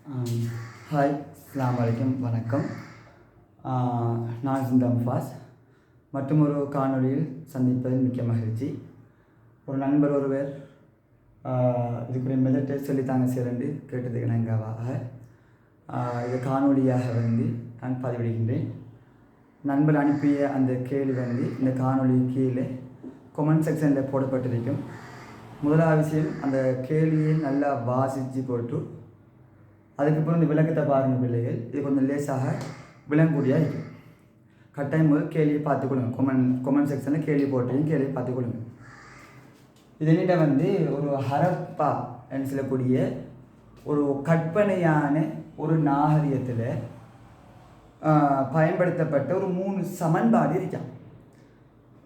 Hi, அஸ்ஸலாமு அலைக்கும், வணக்கம். நான் சிந்தம்ஃபாஸ் மற்றும் ஒரு காணொலியில் சந்திப்பதில் மிக்க மகிழ்ச்சி. ஒரு நண்பர் ஒருவர் இதுக்குரிய மெதட்டை சொல்லித்தாங்க சிறந்து கேட்டதுக்கு நன்றாக இது காணொலியாக நான் பதிவிடுகின்றேன். நண்பர் அனுப்பிய அந்த கேள்வி இந்த காணொலி கீழே கொமெண்ட் செக்ஷனில் போடப்பட்டிருக்கும். முதலாவது விஷயம், அந்த கேள்வியை நல்லா வாசித்து போட்டு அதுக்கப்புறம் இந்த விளக்கத்தை பாருங்கள் பிள்ளைகள். இது கொஞ்சம் லேசாக விளங்கக்கூடியாக இருக்கும். கட்டாயம் முதல் கேள்வியை பார்த்துக்கொள்ளுங்க. கொமெண்ட் செக்ஷனில் கேள்வி போட்டையும் கேள்வியை பார்த்துக்கொள்ளுங்க. இது என்னிட்ட ஒரு ஹரப்பா என்று சொல்லக்கூடிய ஒரு கற்பனையான ஒரு நாகரிகத்தில் பயன்படுத்தப்பட்ட ஒரு 3 சமன்பாடு இருக்கான்.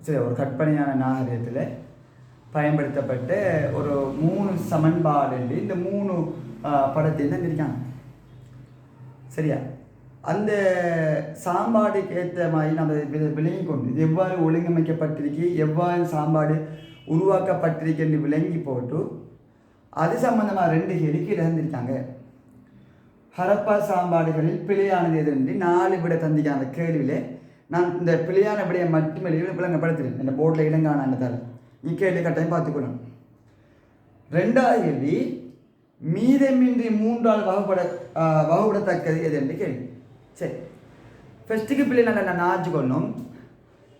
சரி, ஒரு கற்பனையான நாகரிகத்தில் பயன்படுத்தப்பட்ட ஒரு 3 சமன்பாடு இந்த 3 படத்தில் தான் இருக்காங்க. சரியா? அந்த சாம்பாடுக்கு ஏற்ற மாதிரி நம்ம விளங்கி கொண்டு இது எவ்வாறு ஒழுங்கமைக்கப்பட்டிருக்கு, எவ்வாறு சாம்பாடு உருவாக்கப்பட்டிருக்கு என்று விளங்கி போட்டு அது சம்பந்தமாக 2 கேள்விக்கு இழந்திருக்காங்க. ஹரப்பா சாம்பாடுகளில் பிழையானது எதுன்னு 4 விட தந்திக்காங்க. அந்த கேள்வியில் நான் இந்த பிழையான விடையை மட்டுமே விளங்கப்படுத்துகிறேன். இந்த போர்டில் இடங்கானதால் கேள்வி கட்டாயம் பார்த்துக்கணும். 2வது கேள்வி, மீதமின்றி 3ஆல் வகுப்படத்தக்கது எது என்று கேள்வி. சரி, ஃபஸ்ட்டுக்கு பிள்ளை நல்லா நான் ஆச்சுக்கொள்ளும்.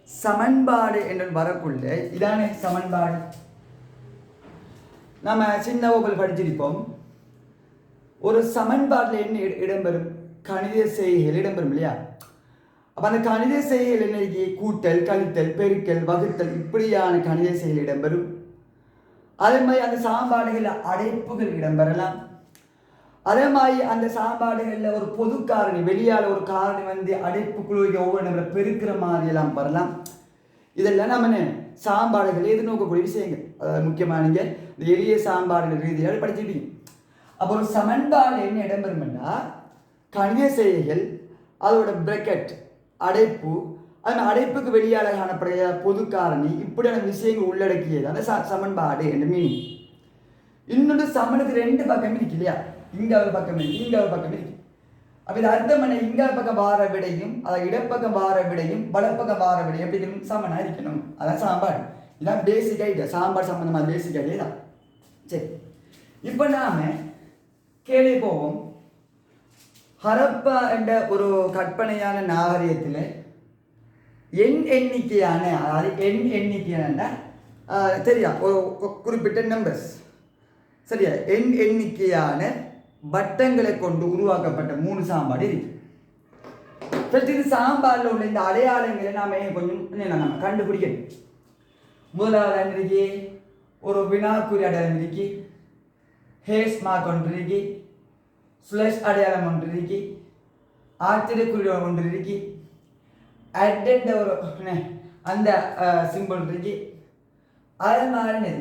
சமன்பாடு என்று வரக்குள்ள இதானே சமன்பாடு. நம்ம சின்ன வகுப்பில் படிச்சிருப்போம். ஒரு சமன்பாட்டில் என்ன இடம்பெறும்? கணித செய்கைகள் இடம்பெறும் இல்லையா? அப்போ அந்த கணித செய்கைகள் என்ன? கூட்டல், கழித்தல், பெருக்கல், வகுத்தல், இப்படியான கணித செய்கைகள் இடம்பெறும். அதே மாதிரி அந்த சாம்பாடுகளில் அடைப்புகள் இடம்பெறலாம். அதே மாதிரி அந்த சாம்பாடுகளில் ஒரு பொது காரணி, வெளியால் ஒரு காரணி அடைப்புக்குள்ள ஒவ்வொரு பெருக்கிற மாதிரியெல்லாம் வரலாம். இதெல்லாம் நம்ம சாம்பாடுகள் எதிர்நோக்கக்கூடிய விஷயங்கள். அதாவது முக்கியமான நீங்கள் இந்த எளிய சாம்பாடுகள் ரீதியாக படிச்சுட்டீங்க. அப்போ ஒரு சமன்பாடு என்ன இடம்பெறும்னா கணித செய்கைகள், அதோட பிரக்கெட், அடைப்பு, அந்த அடைப்புக்கு வெளியால் காணப்படுகிற பொது காரணி, இப்படியான விஷயங்கள் உள்ளடக்கியது அந்த சமன்பாடு என்று மீனிங். இன்னொரு சமனுக்கு 2 பக்கம் இருக்கு இல்லையா? இங்கே ஒரு பக்கம் இருக்கு, இங்கே ஒரு பக்கம் இருக்கு. அப்போ இது அர்த்தம் என்ன? இங்கே பக்கம் வார விடையும் அதாவது இடப்பக்கம் வார விடையும் வலப்பக்கம் வார விடையும் எப்படி இருக்கணும்? சமனாக இருக்கணும். அதான் சாம்பாடு. இதான் பேசிக் ஐடியா. சாம்பாடு சம்பந்தமாக பேசிக் ஐடியா தான். சரி, இப்போ நாம கேள்வி போவோம். ஹரப்பா என்ற ஒரு கற்பனையான நாகரிகத்தில் எண்ணிக்கையான, அதாவது எண்ணிக்கையான சரியா ஒரு குறிப்பிட்ட நம்பர்ஸ், சரியா எண்ணிக்கையான வட்டங்களை கொண்டு உருவாக்கப்பட்ட 3 சாம்பாடு இருக்கு. இது சாம்பாரில் உள்ள இந்த அடையாளங்களை நாம கொஞ்சம் நம்ம கண்டுபிடிக்கணும். முதலாவது இருக்கு ஒரு வினாக்குறி அடையாளம் இருக்கு, ஹேஸ் மார்க் ஒன்று இருக்கு, ஸ்லஷ் அடையாளம் ஒன்று இருக்கு, ஆச்சரியக்குறி ஒன்று இருக்கு, அட் ஒரு அந்த சிம்பிள் இருக்கு. அதே மாதிரி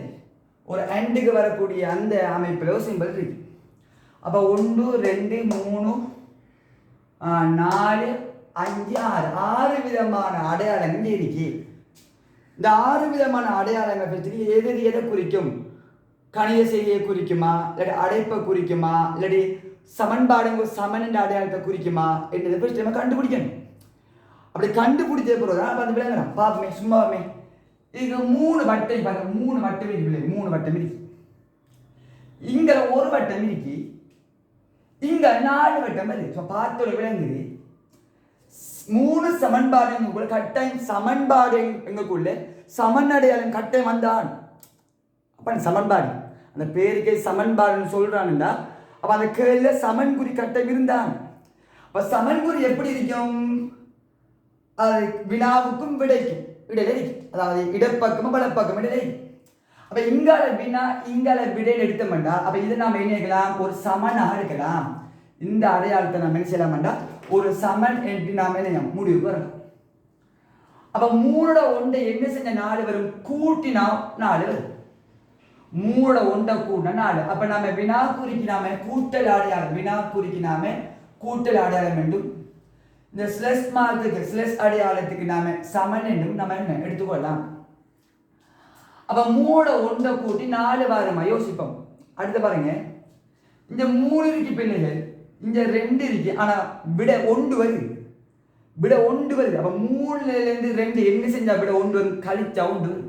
ஒரு அண்டுக்கு வரக்கூடிய அந்த அமைப்பில் ஒரு சிம்பிள் இருக்கு. அப்போ 1 2 3 4 5 6 விதமான அடையாளங்கள் இருக்கு. இந்த 6 விதமான அடையாளங்கள் பற்றி எதை குறிக்கும்? கணித செய்தியை குறிக்குமா, இல்லாட்டி அடைப்பை குறிக்குமா, இல்லாட்டி சமன்பாடுங்க சமன் என்ற அடையாளத்தை குறிக்குமா என்றதை பற்றி நம்ம கண்டுபிடிக்கணும். அப்படி கண்டுபிடிச்ச பிறகு தான் அந்த விளங்கலாம். பார்ப்போமே, சும்மாவே இதுக்கு 3 வட்டம் பார்க்க, 3 வட்டம் இருக்கு. 3 வட்டம் இருக்கு. இங்கே ஒரு வட்டம் இருக்கு, இங்கே 4 வட்டம் இருக்கு. பார்த்தோட விளங்குது. 3 சமன்பாடு கட்டாயம் சமன்பாடு எங்களுக்குள்ள சமன் அடையாளம் கட்டாயம் வந்தான். அப்ப சமன்பாடு அந்த பேருக்கே சமன்பாடுன்னு சொல்றானுன்னா அப்ப அந்த கேள்வியில சமன்குறி கட்டம் இருந்தான். அப்ப சமன்குறி எப்படி இருக்கும்? அது வினாவுக்கும் விடைக்கும் இடையில இருக்கு. அதாவது இடப்பக்கமும் வலப்பக்கம் இடையில இருக்கு. அப்ப இங்கால வினா இங்கால விடைன்னு எடுத்தோம்னா அப்ப இதை நாம என்ன எடுக்கலாம்? ஒரு சமனாக எடுக்கலாம். இந்த அடையாளத்தை நம்ம என்ன செய்யலாம்டா ஒரு சமன் என்று நாம என்ன முடிவுக்கு வரணும். அப்ப 3 ஒன்றை என்ன செஞ்ச 4 வரும்? கூட்டினா 4 வரும். 3 ஒன்றை கூட்டினா 4. அப்ப நம்ம வினாக்குறிக்கு நாம கூட்டல் அடையாளம், வினாக்குறிக்கு நாம கூட்டல் அடையாளம் என்றும், இந்த ஸ்லஷ் மார்க்குக்கு ஸ்லஷ் அடையாளத்துக்கு நாம சமன் என்றும் நம்ம என்ன எடுத்துக்கொள்ளலாம். அப்ப 3 ஒன்றை கூட்டி 4 வாரமா யோசிப்போம். அடுத்து பாருங்க, இந்த 3 இருக்கு பிள்ளைகள், இங்க 2 இருக்கு, ஆனா விட 1 வருது. விட 1 வருது. அப்ப 3ல இருந்து 2 என்ன செஞ்சா விட 1 வருது? கழிச்சா 1 வருது.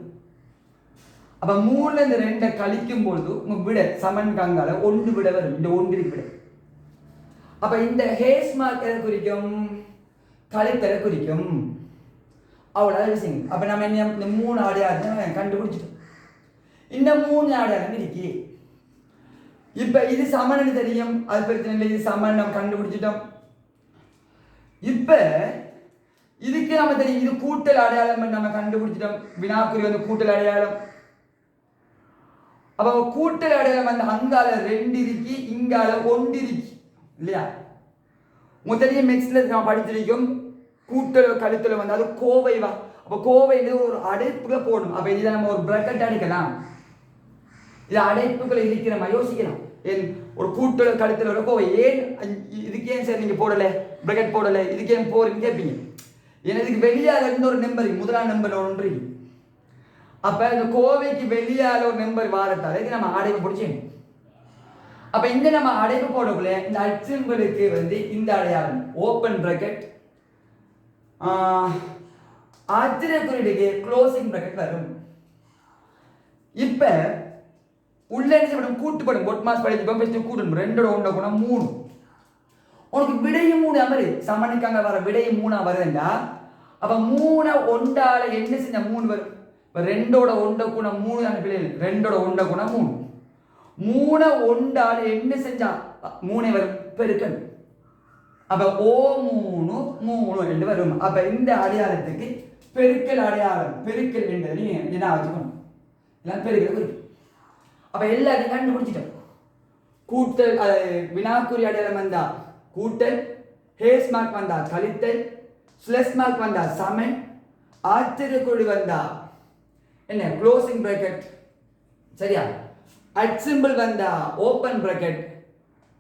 அப்ப 3ல இருந்து 2 கழிக்கும் பொழுது உங்க விட சமன் கங்கால 1 விட வரும். இந்த 1 இருக்கு விட. அப்ப இந்த ஹேஸ் மார்க் எதை குறிக்கும்? கழித்தலை குறிக்கும். அவ்வளவு விஷயம். அப்ப நம்ம இந்த 3 அடையாளத்தை கண்டுபிடிச்சிட்டோம். இந்த 3 அடையாளம் இருக்கு. இப்ப இது சமன் தெரியும், அது பிரச்சனை இல்லை. இது சமன் நம்ம கண்டுபிடிச்சிட்டோம். இப்ப இதுக்கு நம்ம தெரியும், இது கூட்டல் அடையாளம் நம்ம கண்டுபிடிச்சிட்டோம். வினாக்குறி வந்து கூட்டல் அடையாளம். அப்ப கூட்டல் அடையாளம் வந்து அங்கால 2 இருக்கு, இங்கால 1 இருக்கு இல்லையா? உங்களுக்கு தெரியும் மெக்ஸ்ல நம்ம படிச்சிருக்கோம், கூட்டல் கழித்தல் வந்து அது கோவை வா. அப்ப கோவை ஒரு அடைப்புல போடணும். அப்ப இதை நம்ம ஒரு பிரக்கெட் அடிக்கலாம். இது அடைப்புகளை இருக்கிற யோசிக்கலாம். ஏன் ஒரு கூட்டல் கழித்தல் கோவை ஏன் இதுக்கு ஏன் சார் நீங்க போடல பிரக்கெட் போடல, இதுக்கு ஏன் போறீங்க கேட்பீங்க. ஏன்னா இதுக்கு வெளியால இருந்து ஒரு நம்பர், முதலாம் நம்பர் 1. அப்ப இந்த கோவைக்கு வெளியால ஒரு நம்பர் வாரத்தால இது நம்ம அடைப்பு பிடிச்சோம். அப்ப இங்க நம்ம அடைப்பு போடக்குள்ள இந்த அச்சிம்பலுக்கு வந்து இந்த அடையாளம் ஓப்பன் பிரக்கெட், ஆச்சரியக்குறியீடுக்கு க்ளோசிங் பிரக்கெட் வரும். இப்ப உள்ள என்ன செய்யணும்? கூட்டுப்படும். பொட் மாஸ் படிச்சுப்போம், ஃபர்ஸ்ட் கூட்டணும். 2 1 குணம் 3. உனக்கு விடையும் 3 அமரு சமனுக்காங்க வர விடையும் 3 வருதுண்டா. அப்ப 3 1ஆல என்ன செஞ்சா 3 வரும். இப்ப 2 1 குணம் 3 தான பிள்ளைகள். 2 1 குணம் 3. 3 1ஆல என்ன செஞ்சா 3 வரும் பெருக்கல். அப்ப ஓ 3 3 என்று வரும். அப்ப இந்த அடையாளத்துக்கு பெருக்கல் அடையாளம், பெருக்கல் என்றது என்ன ஆச்சுக்கணும், எல்லாம் பெருக்கல் குறிக்கும். அப்ப எல்லாத்தையும் கண்டுபிடிச்சிட்டோம். கூட்டல் வினாக்குறி அடையாளம் வந்தா கூட்டல், ஹேஸ் மார்க் வந்தா கழித்தல், ஸ்லெஸ் மார்க் வந்தா சமன், ஆச்சரியக்குறி வந்தா என்ன க்ளோசிங் பிராக்கெட், சரியா? அட் சிம்பிள் வந்தா ஓப்பன் பிராக்கெட்,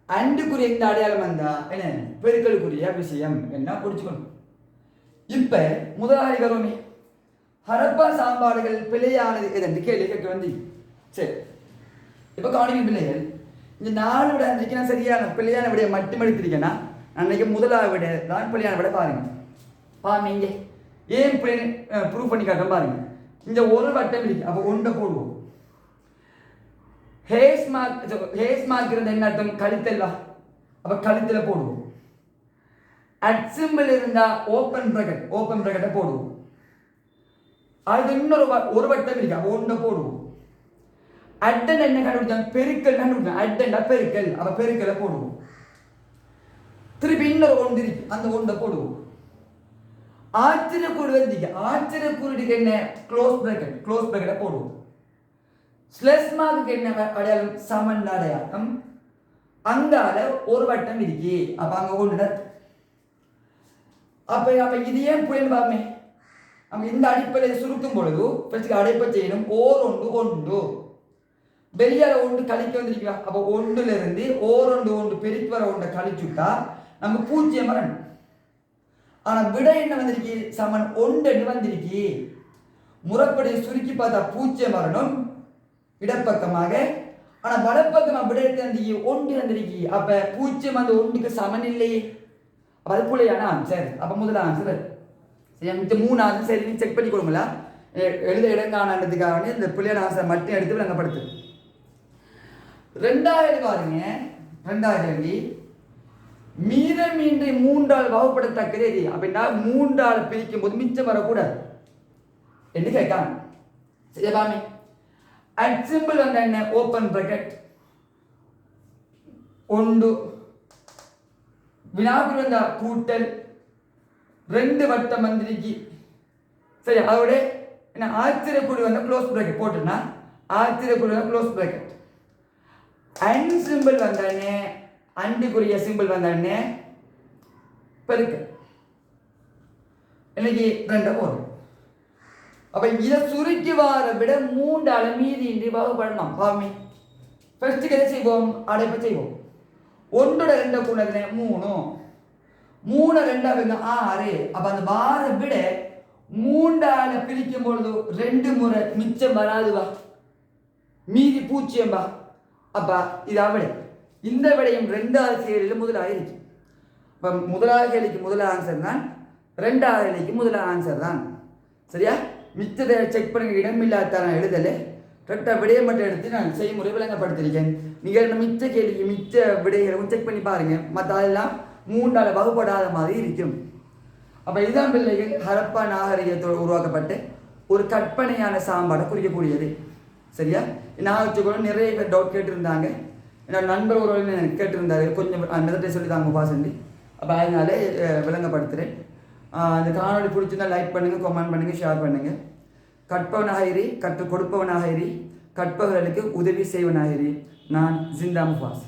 அண்டுக்குரிய இந்த அடையாளம் வந்தா என்ன பெருக்கலுக்குரிய விஷயம் என்ன புரிச்சுக்கணும். இப்ப முதலாளி வருவோமே, ஹரப்பா சாம்பாடுகள் பிழையானது எதென்று கேள்வி கேட்க வந்து சரி. இப்ப காணிக்கும் பிள்ளைகள் இந்த 4 விட 5க்கு நான் சரியான பிள்ளையான விடைய மட்டும் எடுத்திருக்கேன்னா அன்னைக்கு முதலாவது விட தான் பிள்ளையான விட பாருங்க. பாருங்க இங்கே ஏன் ப்ரூவ் பண்ணி காட்டுறோம் பாருங்க. இந்த ஒரு வட்டம் இருக்கு, அப்போ 1 போடுவோம். ஹேஸ் மார்க் இருந்த என்ன அர்த்தம்? கழித்தல் வா. அப்ப கழித்தல போடுவோம். அட் சிம்பிள் இருந்தா ஓப்பன் பிரக்கெட்டை போடுவோம். அது இன்னொரு ஒரு வட்டம் இருக்கு, அப்போ 1 போடுவோம். அட்டன் என்ன கண்டுபிடிச்சாங்க? பெருக்கல் கண்டுபிடிச்சாங்க. அட்டன்டா பெருக்கல், அப்ப பெருக்கலை போடுவோம். திருப்பி இன்னொரு 1 இருக்கு, அந்த 1 போடுவோம். ஆச்சரியக்குறி வந்தீங்க, ஆச்சரியக்குறிக்கு என்ன க்ளோஸ் பிரக்கெட்டை போடுவோம். ஸ்லெஸ் மார்க்கு என்ன அடையாளம்? சமன் அடையாளம். அங்கால ஒரு வட்டம் இருக்கு, அப்ப அங்க 1. அப்ப இது ஏன் புயல் பாமே? நம்ம இந்த அடிப்படையை சுருக்கும் பொழுது அடைப்பை செய்யணும். ஓர் 1 வெளியால 1 கழிக்க வந்திருக்கா. அப்ப 1ல இருந்து ஓர் 1 பெருக்கி வர 1 கழிச்சுட்டா நம்ம 0 வரணும். ஆனா விடை என்ன வந்திருக்கு? சமன் 1 வந்திருக்கு. முறைப்படி சுருக்கி பார்த்தா 0 வரணும் இடப்பக்கமாக. ஆனா வலப்பக்கமா விடை வந்து 1 வந்திருக்கு. அப்ப 0 வந்து 1க்கு சமன் இல்லையே. அப்ப அது புள்ளையான ஆன்சர். அப்ப முதல் ஆன்சர் மிச்ச 3 ஆன்சர் சரி செக் பண்ணி கொடுங்களா. எழுத இடங்கானதுக்காக இந்த பிள்ளையான ஆன்சர் மட்டும் எடுத்து விளங்கப்படுத்து. 2வது பாருங்க. 2வது கேள்வி, மீதமின்றி 3ஆல் வகுப்படத்தக்கது எது? அப்படின்னா 3ஆல் பிரிக்கும் போது மிச்சம் வரக்கூடாது என்று கேட்காங்க. சரியா பாமே? அட் சிம்பிள் வந்து என்ன? Open bracket 1. வினாக்குறி வந்தா கூட்டல் 2 வட்டம் வந்திருக்கு. சரி, அதோட என்ன ஆச்சரியக்குறி வந்தா க்ளோஸ் பிராக்கெட் போட்டுனா ஆச்சரியக்குறி வந்தா க்ளோஸ் பிராக்கெட். அண்ட் சிம்பிள் வந்தானே, அண்டுக்குரிய சிம்பிள் வந்தானே பெருக்கல். இன்னைக்கு 2 போதும். அப்ப இதை சுருக்கி வார விட 3ஆல மீதி இன்றி வகுப்படலாம். பாவமே ஃபர்ஸ்ட் எதை செய்வோம்? அடைப்பை செய்வோம். 1 2 கூடதுல 3 3 2 6. அப்ப அந்த வார விட 3ஆல பிரிக்கும் பொழுது 2 முறை மிச்சம் வராது வா, மீதி 0 வா. அப்ப இது விட இந்த விடயம் 2வது கேள்வியில் முதலாக இருக்கு. இப்போ முதலாவது கேள்விக்கு முதல் ஆன்சர் தான், 2வது கேள்விக்கு முதல் ஆன்சர் தான். சரியா? மிச்சத்தை செக் பண்ணுங்க, இடமில்லாத நான் எழுதலை. கரெக்டாக விடையை மட்டும் எடுத்து நான் செய்முறை விளங்கப்படுத்திருக்கேன். நீங்கள் மிச்ச கேள்விக்கு மிச்ச விடைகளை செக் பண்ணி பாருங்க. மற்ற அதெல்லாம் 3 வகுப்படாத மாதிரி இருக்கும். அப்போ இதுதான் பிள்ளைகள் ஹரப்பா நாகரிகத்தோடு உருவாக்கப்பட்டு ஒரு கற்பனையான சாம்பாடை குறிக்கக்கூடியது. சரியா? நான் வச்சுக்கொண்டு நிறைய பேர் டவுட் கேட்டிருந்தாங்க. என்னோட நண்பர் ஒரு எனக்கு கேட்டிருந்தாரு, கொஞ்சம் மெதட்டை சொல்லி தாங்க பாசண்டி. அப்போ அதனால விளங்கப்படுத்துகிறேன். இந்த காணொலி பிடிச்சிருந்தா லைக் பண்ணுங்கள், கமெண்ட் பண்ணுங்கள், ஷேர் பண்ணுங்கள். கற்பவனாக இரு, கற்றுக் கொடுப்பவனாக இரு, கற்பவர்களுக்கு உதவி செய்வனாக இரு. நான் ஜிந்தா முஃபாஸ்.